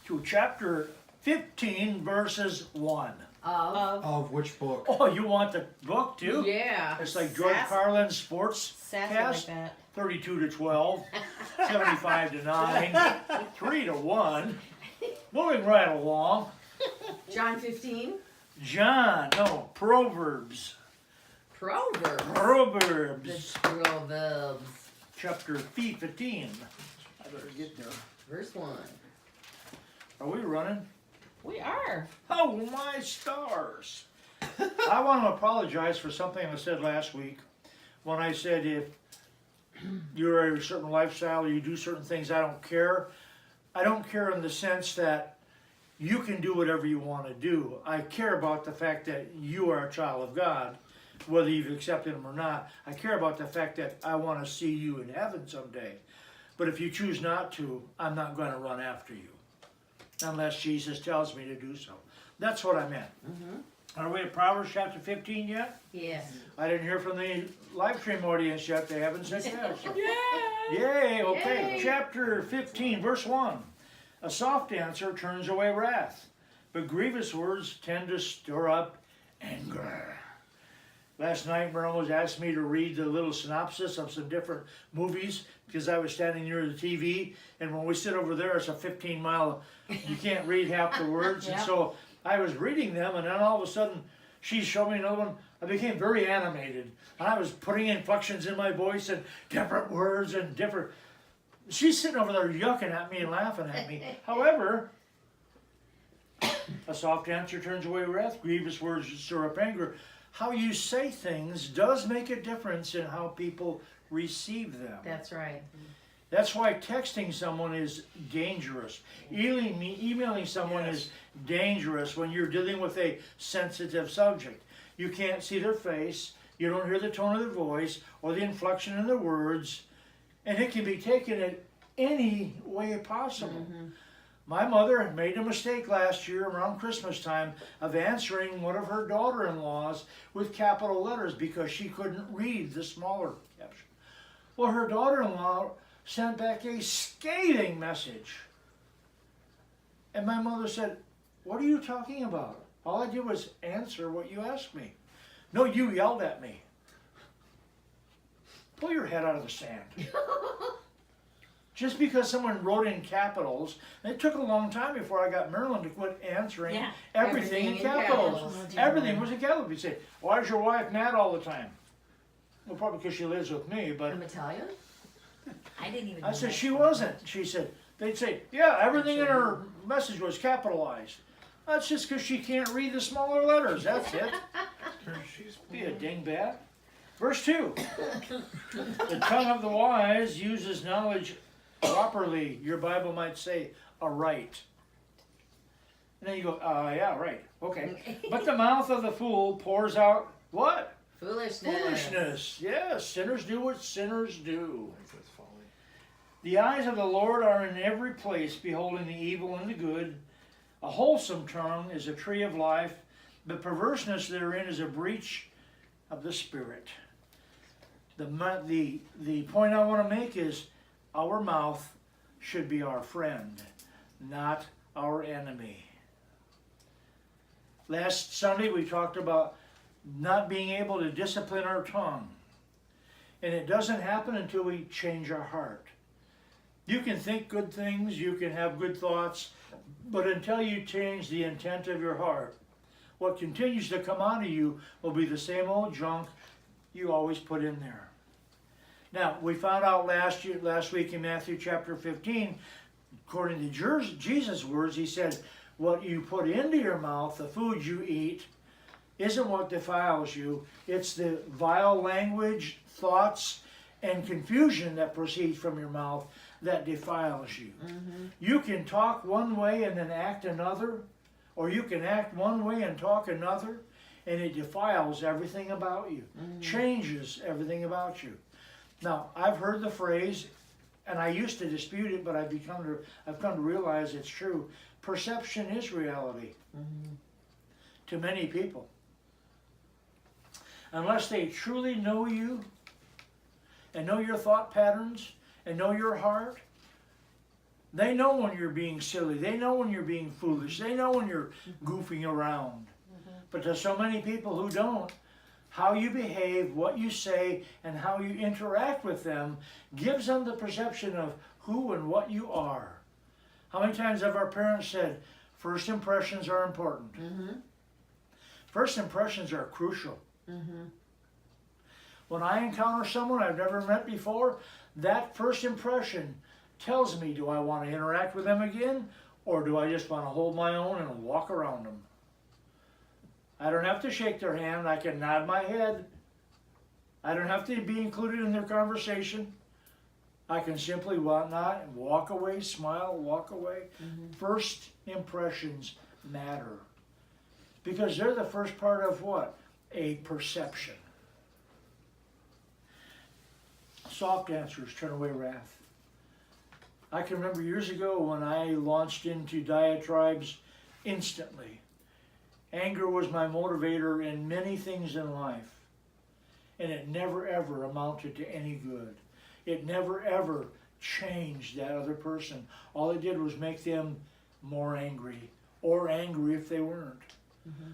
to chapter 15, verses 1. Of which book? Oh, you want the book too? Yeah. It's like George Carlin's sports Sassy cast. like that. 32 to 12, 75 to 9, 3 to 1. Moving right along. John 15. Proverbs. Proverbs. Proverbs. The Proverbs. Chapter 15. I better get there. Verse 1. Are we running? We are. Oh, my stars. I want to apologize for something I said last week when I said if you're a certain lifestyle or you do certain things, I don't care. I don't care in the sense that you can do whatever you want to do. I care about the fact that you are a child of God, whether you've accepted Him or not. I care about the fact that I want to see you in heaven someday. But if you choose not to, I'm not going to run after you, unless Jesus tells me to do so. That's what I meant. Are we at Proverbs chapter 15 yet? Yes. I didn't hear from the live stream audience yet. They haven't said yes. Yay! Okay. Yay. Chapter 15, verse 1. A soft answer turns away wrath, but grievous words tend to stir up anger. Last night, Merle was asking me to read the little synopsis of some different movies because I was standing near the TV, and when we sit over there, it's a 15-mile, you can't read half the words, and so I was reading them, and then all of a sudden, she showed me another one. I became very animated, and I was putting inflections in my voice and different words and different... She's sitting over there yucking at me and laughing at me. However, a soft answer turns away wrath, grievous words stir up anger. How you say things does make a difference in how people receive them. That's right. That's why texting someone is dangerous. Emailing someone is dangerous when you're dealing with a sensitive subject. You can't see their face, you don't hear the tone of their voice or the inflection in their words, and it can be taken in any way possible. My mother made a mistake last year around Christmas time of answering one of her daughter-in-laws with capital letters because she couldn't read the smaller caption. Well, her daughter-in-law sent back a scathing message. And my mother said, "What are you talking about? All I did was answer what you asked me." "No, you yelled at me." Pull your head out of the sand. Just because someone wrote in capitals, and it took a long time before I got Marilyn to quit answering everything in capitals. Everything was in capitals. You say, "Why is your wife mad all the time?" Well, probably because she lives with me, but I'm Italian? I didn't even I know said, that. "She wasn't." She said, they'd say, "Yeah, everything in her message was capitalized." That's just because she can't read the smaller letters, that's it. Be a dingbat. Verse 2. The tongue of the wise uses knowledge properly. Your Bible might say, aright. And then you go, yeah, right, okay. But the mouth of the fool pours out what? Foolishness. Foolishness. Yes, sinners do what sinners do. The eyes of the Lord are in every place, beholding the evil and the good. A wholesome tongue is a tree of life, but perverseness therein is a breach of the spirit. The point I want to make is our mouth should be our friend, not our enemy. Last Sunday we talked about not being able to discipline our tongue. And it doesn't happen until we change our heart. You can think good things, you can have good thoughts, but until you change the intent of your heart, what continues to come out of you will be the same old junk you always put in there. Now, we found out last week in Matthew chapter 15, according to Jesus' words, he said, what you put into your mouth, the food you eat, isn't what defiles you. It's the vile language, thoughts, and confusion that proceeds from your mouth that defiles you. You can talk one way and then act another, or you can act one way and talk another, and it defiles everything about you, changes everything about you. Now, I've heard the phrase, and I used to dispute it, but I've come to realize it's true. Perception is reality to many people. Unless they truly know you and know your thought patterns and know your heart, They know when you're being silly. They know when you're being foolish. They know when you're goofing around. But there's so many people who don't. How you behave, what you say, and how you interact with them gives them the perception of who and what you are. How many times have our parents said, first impressions are important? First impressions are crucial. When I encounter someone I've never met before, that first impression tells me, do I want to interact with them again, or do I just want to hold my own and walk around them? I don't have to shake their hand. I can nod my head. I don't have to be included in their conversation. I can simply nod and walk away, smile, walk away. First impressions matter. Because they're the first part of what? A perception. Soft answers turn away wrath. I can remember years ago when I launched into diatribes instantly. Anger was my motivator in many things in life. And it never ever amounted to any good. It never ever changed that other person. All it did was make them more angry, or angry if they weren't.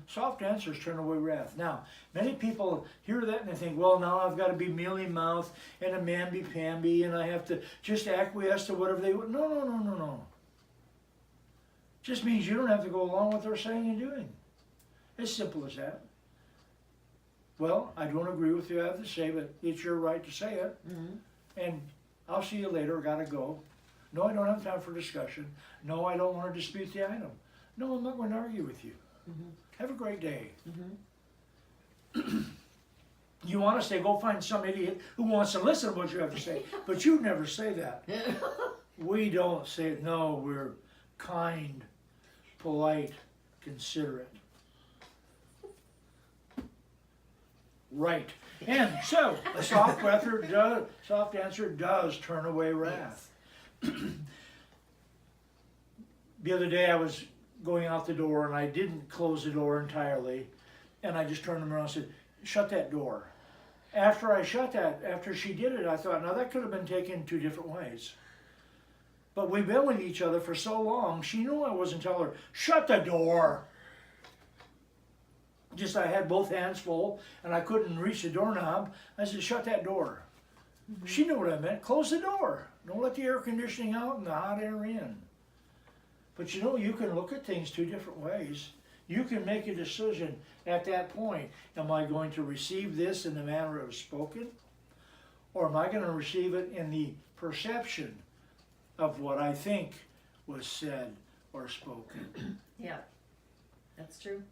Soft answers turn away wrath. Now, many people hear that and they think, well, now I've got to be mealy-mouthed and a mamby-pamby and I have to just acquiesce to whatever they want. No. Just means you don't have to go along with what they're saying and doing. As simple as that. Well, I don't agree with you, I have to say, but it's your right to say it. And I'll see you later, gotta go. No, I don't have time for discussion. No, I don't want to dispute the item. No, I'm not going to argue with you. Have a great day. You want to say, go find some idiot who wants to listen to what you have to say, but you never say that. We don't say it. No, we're kind, polite, considerate. Right. And so, a soft answer does turn away wrath. The other day I was going out the door and I didn't close the door entirely, and I just turned them around and said, shut that door. After she did it, I thought, now that could have been taken two different ways. But we've been with each other for so long, she knew I wasn't telling her, shut the door. Just I had both hands full and I couldn't reach the doorknob. I said, shut that door. She knew what I meant. Close the door. Don't let the air conditioning out and the hot air in. But you know, you can look at things two different ways. You can make a decision at that point. Am I going to receive this in the manner it was spoken? Or am I going to receive it in the perception of what I think was said or spoken? Yeah, that's true.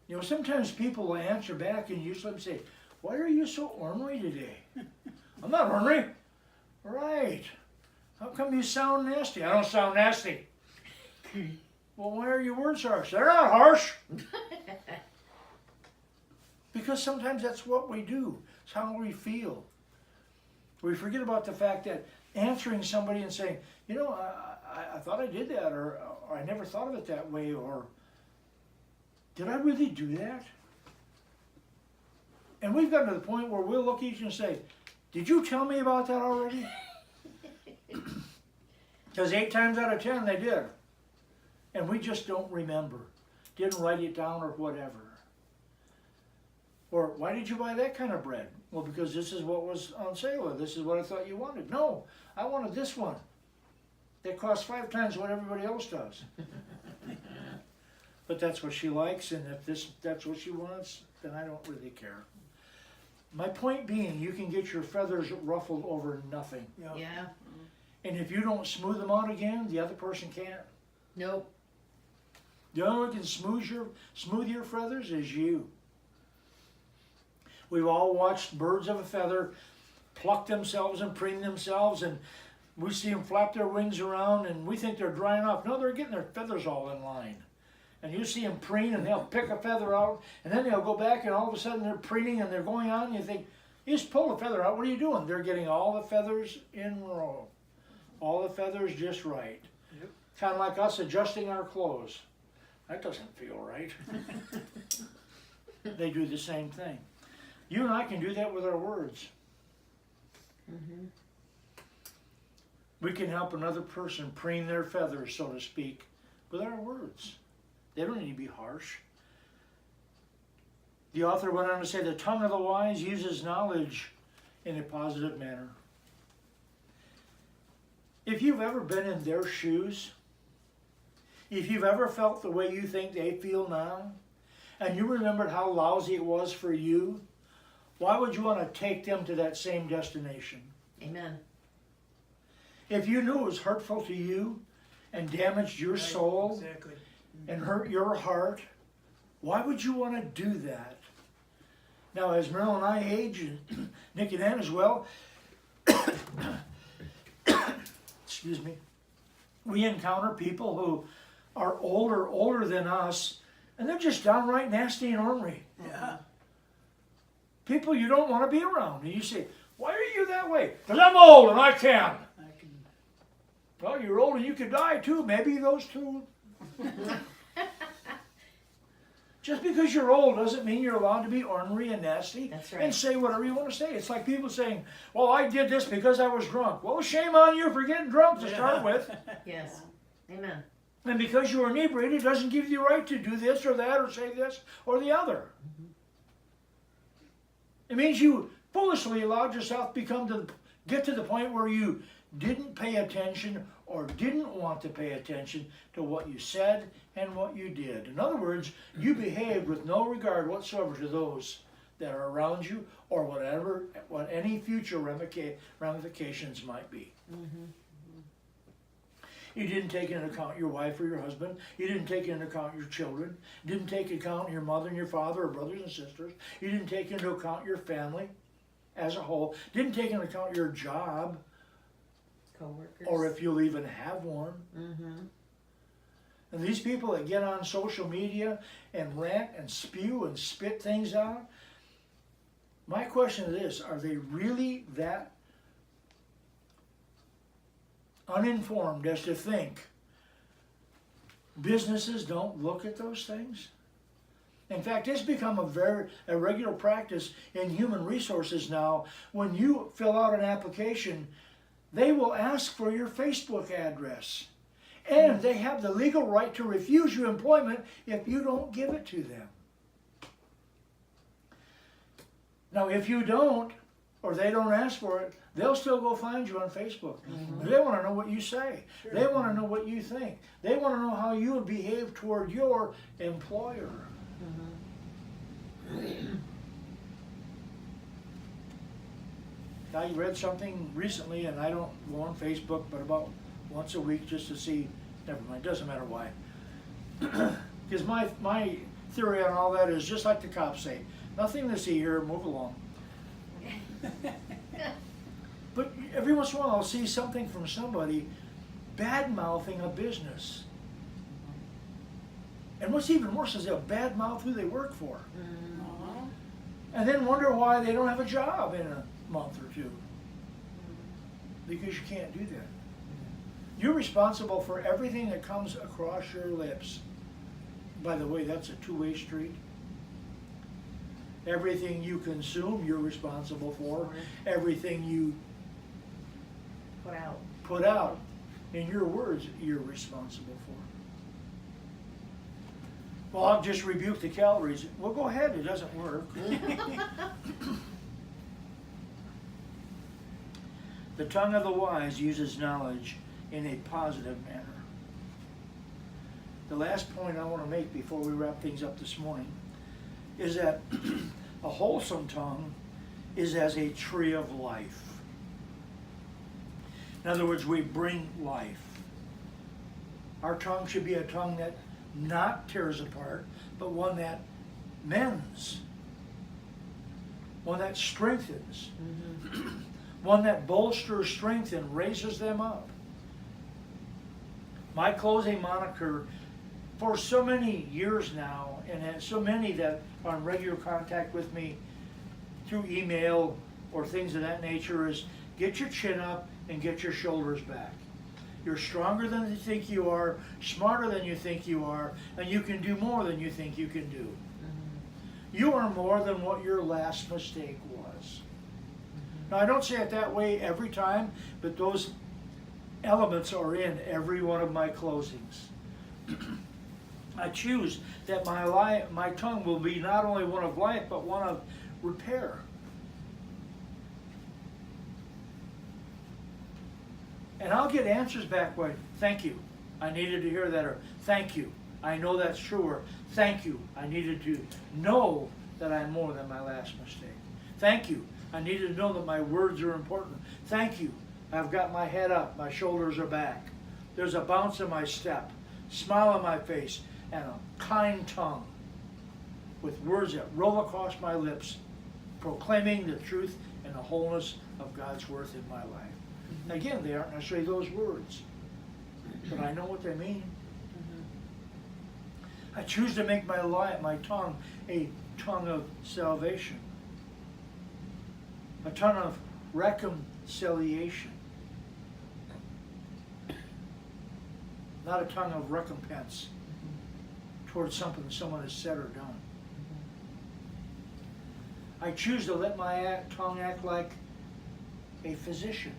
You know, sometimes people will answer back and you just let them say, why are you so ornery today? I'm not ornery. Right. How come you sound nasty? I don't sound nasty. Well, why are your words harsh? They're not harsh. Because sometimes that's what we do. It's how we feel. We forget about the fact that answering somebody and saying, you know, I thought I did that, or I never thought of it that way, or did I really do that? And we've gotten to the point where we'll look at each other and say, did you tell me about that already? Because 8 times out of 10 they did. And we just don't remember. Didn't write it down or whatever. Or, why did you buy that kind of bread? Well, because this is what was on sale, or this is what I thought you wanted. No, I wanted this one. That costs 5 times what everybody else does. But that's what she likes, and if that's what she wants, then I don't really care. My point being, you can get your feathers ruffled over nothing. Yeah. And if you don't smooth them out again, the other person can't. Nope. The only one who can smooth your feathers is you. We've all watched birds of a feather pluck themselves and preen themselves, and we see them flap their wings around, and we think they're drying off. No, they're getting their feathers all in line. And you see them preen, and they'll pick a feather out, and then they'll go back, and all of a sudden they're preening, and they're going on, and you think, you just pull the feather out. What are you doing? They're getting all the feathers in a row. All the feathers just right. Yep. Kind of like us adjusting our clothes. That doesn't feel right. They do the same thing. You and I can do that with our words. We can help another person preen their feathers, so to speak, with our words. They don't need to be harsh. The author went on to say, the tongue of the wise uses knowledge in a positive manner. If you've ever been in their shoes, if you've ever felt the way you think they feel now, and you remembered how lousy it was for you, why would you want to take them to that same destination? Amen. If you knew it was hurtful to you and damaged your soul and hurt your heart, why would you want to do that? Now, as Merrill and I age, and Nick and Ann as well, excuse me, we encounter people who are older than us, and they're just downright nasty and ornery. Yeah. People you don't want to be around. And you say, why are you that way? Because I'm old and I can. Well, you're old and you could die too. Maybe those two. Just because you're old doesn't mean you're allowed to be ornery and nasty. That's right. And say whatever you want to say. It's like people saying, well, I did this because I was drunk. Well, shame on you for getting drunk to start with. Yes. Amen. And because you were inebriated doesn't give you the right to do this or that or say this or the other. It means you foolishly allowed yourself get to the point where you didn't pay attention or didn't want to pay attention to what you said and what you did. In other words, you behaved with no regard whatsoever to those that are around you or what any future ramifications might be. Mm-hmm. You didn't take into account your wife or your husband. You didn't take into account your children. You didn't take into account your mother and your father or brothers and sisters. You didn't take into account your family as a whole. Didn't take into account your job, Co-workers. or if you'll even have one. Mm-hmm. And these people that get on social media and rant and spew and spit things out, my question is this, are they really that uninformed as to think businesses don't look at those things? In fact, it's become a regular practice in human resources now. When you fill out an application, they will ask for your Facebook address. And they have the legal right to refuse you employment if you don't give it to them. Now, if you don't, or they don't ask for it, they'll still go find you on Facebook. Mm-hmm. They want to know what you say. Sure. They want to know what you think. They want to know how you would behave toward your employer. Mm-hmm. I read something recently, and I don't go on Facebook, but about once a week just to see, never mind, doesn't matter why. Because my theory on all that is just like the cops say, nothing to see here, move along. But every once in a while I'll see something from somebody bad-mouthing a business. And what's even worse is they'll bad-mouth who they work for. Mm-hmm. And then wonder why they don't have a job in a month or two. Because you can't do that. You're responsible for everything that comes across your lips. By the way, that's a two-way street. Everything you consume, you're responsible for. Everything you put out, in your words, you're responsible for. Well, I'll just rebuke the calories. Well, go ahead, it doesn't work. The tongue of the wise uses knowledge in a positive manner. The last point I want to make before we wrap things up this morning is that a wholesome tongue is as a tree of life. In other words, we bring life. Our tongue should be a tongue that not tears apart, but one that mends, one that strengthens, mm-hmm. one that bolsters strength and raises them up. My closing moniker for so many years now, and so many that are in regular contact with me through email or things of that nature, is get your chin up and get your shoulders back. You're stronger than you think you are, smarter than you think you are, and you can do more than you think you can do. Mm-hmm. You are more than what your last mistake was. Mm-hmm. Now, I don't say it that way every time, but those elements are in every one of my closings. I choose that my tongue will be not only one of life, but one of repair. And I'll get answers back like, thank you, I needed to hear that, or thank you, I know that's true, or thank you, I needed to know that I'm more than my last mistake. Thank you, I needed to know that my words are important. Thank you, I've got my head up, my shoulders are back. There's a bounce in my step, smile on my face, and a kind tongue with words that roll across my lips, proclaiming the truth and the wholeness of God's worth in my life. Again, they aren't necessarily those words, but I know what they mean. I choose to make my tongue a tongue of salvation, a tongue of reconciliation, not a tongue of recompense towards something someone has said or done. I choose to let my tongue act like a physician.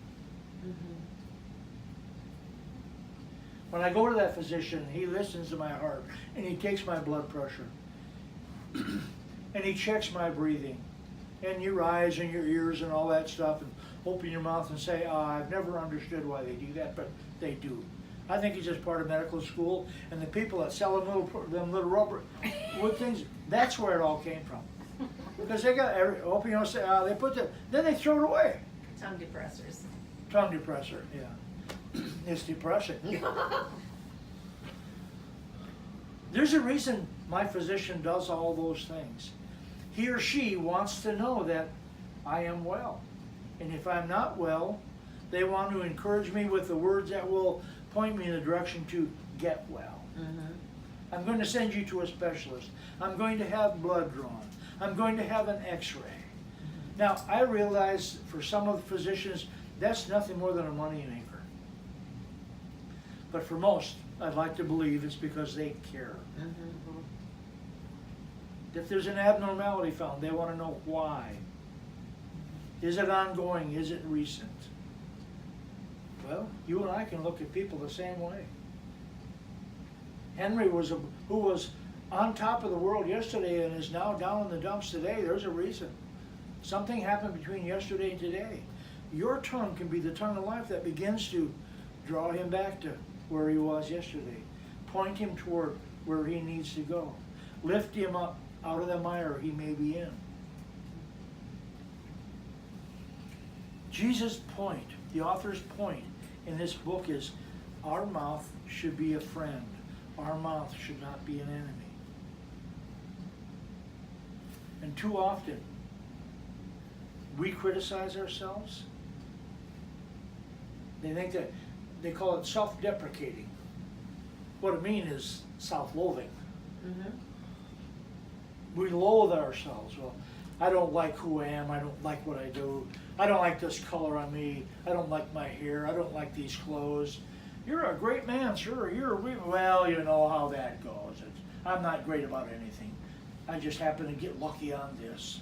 When I go to that physician, he listens to my heart, and he takes my blood pressure, and he checks my breathing, and your eyes and your ears and all that stuff, and open your mouth and say, I've never understood why they do that, but they do. I think it's just part of medical school, and the people that sell them little rubber wood things, that's where it all came from. Because they got open, they put the, then they throw it away. Tongue depressors. Tongue depressor, yeah. It's depressing. There's a reason my physician does all those things. He or she wants to know that I am well. And if I'm not well, they want to encourage me with the words that will point me in the direction to get well. I'm going to send you to a specialist. I'm going to have blood drawn. I'm going to have an x-ray. Now, I realize for some of the physicians, that's nothing more than a money maker. But for most, I'd like to believe it's because they care. If there's an abnormality found, they want to know why. Is it ongoing? Is it recent? Well, you and I can look at people the same way. Henry who was on top of the world yesterday and is now down in the dumps today. There's a reason. Something happened between yesterday and today. Your tongue can be the tongue of life that begins to draw him back to where he was yesterday. Point him toward where he needs to go. Lift him up out of the mire he may be in. Jesus' point, the author's point in this book is our mouth should be a friend. Our mouth should not be an enemy. And too often, we criticize ourselves. They think that they call it self-deprecating. What it means is self-loathing. We loathe ourselves. Well, I don't like who I am. I don't like what I do. I don't like this color on me. I don't like my hair. I don't like these clothes. You're a great man, sure. Well, you know how that goes. I'm not great about anything. I just happen to get lucky on this.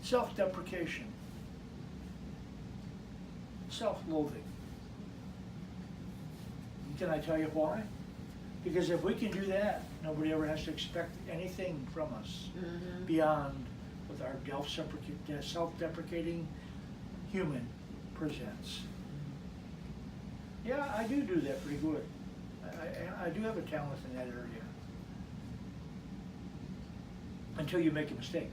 Self-deprecation. Self-loathing. Can I tell you why? Because if we can do that, nobody ever has to expect anything from us beyond what our self-deprecating human presents. Yeah, I do that pretty good. I do have a talent in that area. Until you make a mistake.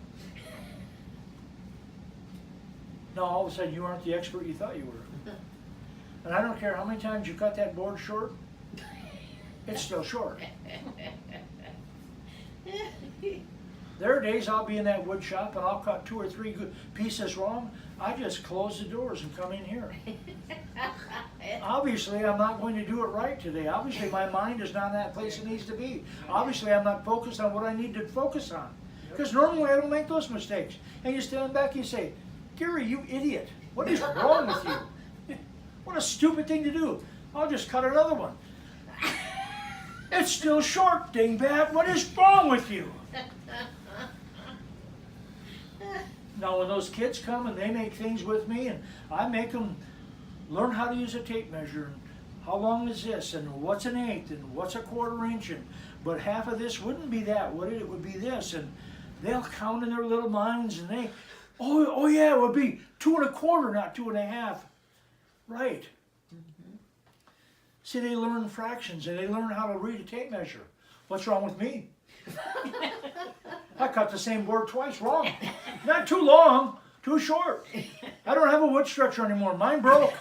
Now all of a sudden you aren't the expert you thought you were. And I don't care how many times you cut that board short, it's still short. There are days I'll be in that wood shop and I'll cut 2 or 3 good pieces wrong. I just close the doors and come in here. Obviously, I'm not going to do it right today. Obviously, my mind is not in that place it needs to be. Obviously, I'm not focused on what I need to focus on. Because normally I don't make those mistakes. And you stand back and you say, Gary, you idiot. What is wrong with you? What a stupid thing to do. I'll just cut another one. It's still short, dingbat. What is wrong with you? Now, when those kids come and they make things with me and I make them learn how to use a tape measure and how long is this, and what's an eighth, and what's a quarter inch, and but half of this wouldn't be that, would it? It would be this, and they'll count in their little minds, and they, oh yeah, it would be 2 1/4, not 2 1/2. Right. See, they learn fractions, and they learn how to read a tape measure. What's wrong with me? I cut the same board twice wrong. Not too long, too short. I don't have a wood stretcher anymore. Mine broke.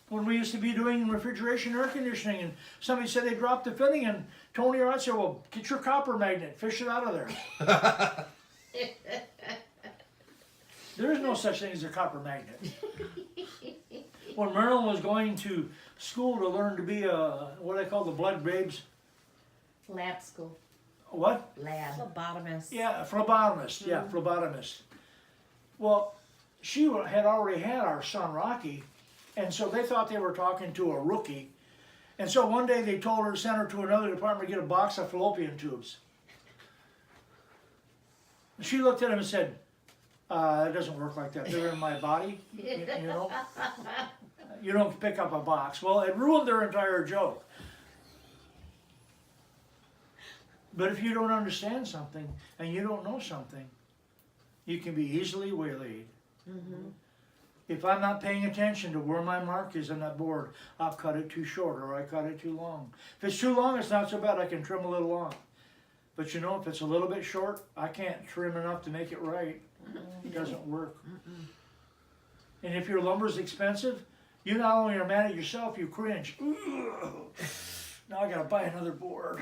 When we used to be doing refrigeration air conditioning, and somebody said they dropped the fitting, and Tony or I said, well, get your copper magnet, fish it out of there. There is no such thing as a copper magnet. When Marilyn was going to school to learn to be what I call the blood babes. Lab school. What? Lab. Phlebotomist. Yeah, phlebotomist. Yeah, phlebotomist. Well, she had already had our son Rocky, and so they thought they were talking to a rookie. And so one day they told her to send her to another department to get a box of fallopian tubes. She looked at him and said, it doesn't work like that. They're in my body, you know. You don't pick up a box. Well, it ruined their entire joke. But if you don't understand something and you don't know something, you can be easily waylaid. If I'm not paying attention to where my mark is on that board, I'll cut it too short or I cut it too long. If it's too long, it's not so bad. I can trim a little long. But you know, if it's a little bit short, I can't trim enough to make it right. It doesn't work. And if your lumber's expensive, you not only are mad at yourself, you cringe. Ugh, now I gotta buy another board.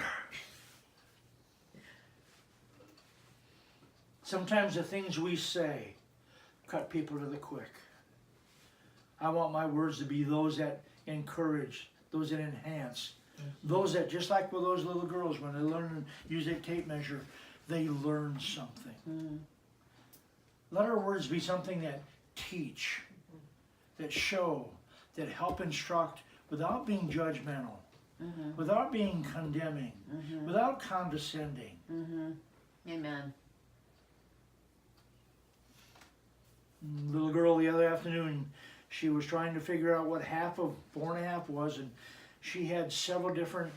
Sometimes the things we say cut people to the quick. I want my words to be those that encourage, those that enhance, those that, just like with those little girls, when they learn to use a tape measure, they learn something. Let our words be something that teach, that show, that help instruct without being judgmental, without being condemning, without condescending. Amen. Little girl the other afternoon, she was trying to figure out what half of 4 1/2 was, and she had several different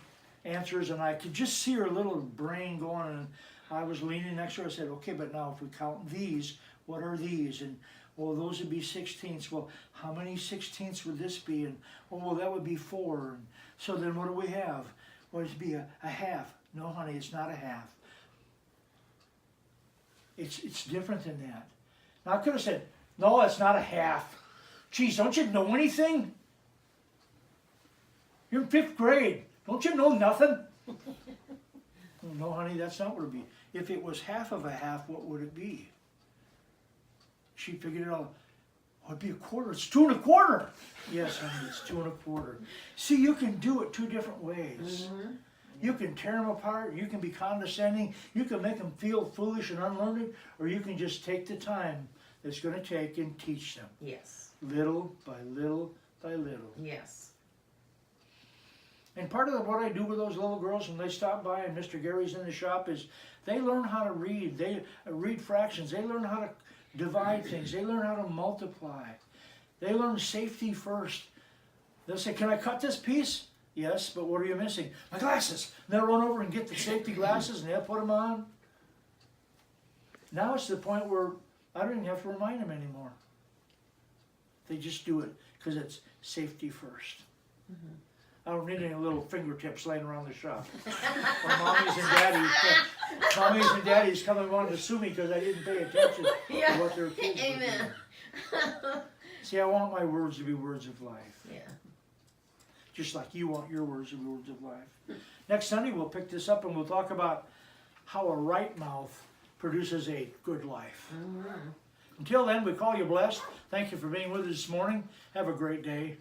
answers, and I could just see her little brain going, and I was leaning next to her. I said, okay, but now if we count these, what are these? And well, those would be 16ths. Well, how many 16ths would this be? And well, that would be 4. And so then what do we have? Well, it'd be a half. No, honey, it's not a half. It's different than that. Now, I could have said, no, it's not a half. Geez, don't you know anything? You're in 5th grade. Don't you know nothing? No, honey, that's not what it would be. If it was half of a half, what would it be? She figured it out. Oh, it'd be a quarter. It's 2 1/4. Yes, honey, it's 2 1/4. See, you can do it 2 different ways. You can tear them apart. You can be condescending. You can make them feel foolish and unlearned, or you can just take the time it's going to take and teach them. Yes. Little by little by little. Yes. And part of what I do with those little girls when they stop by and Mr. Gary's in the shop is they learn how to read. They read fractions. They learn how to divide things. They learn how to multiply. They learn safety first. They'll say, can I cut this piece? Yes, but what are you missing? My glasses. And they'll run over and get the safety glasses and they'll put them on. Now it's the point where I don't even have to remind them anymore. They just do it because it's safety first. I don't need any little fingertips laying around the shop. Or mommies and daddies coming wanting to sue me because I didn't pay attention to what their kids were doing. Amen. See, I want my words to be words of life. Yeah. Just like you want your words to be words of life. Next Sunday we'll pick this up and we'll talk about how a right mouth produces a good life. Until then, we call you blessed. Thank you for being with us this morning. Have a great day.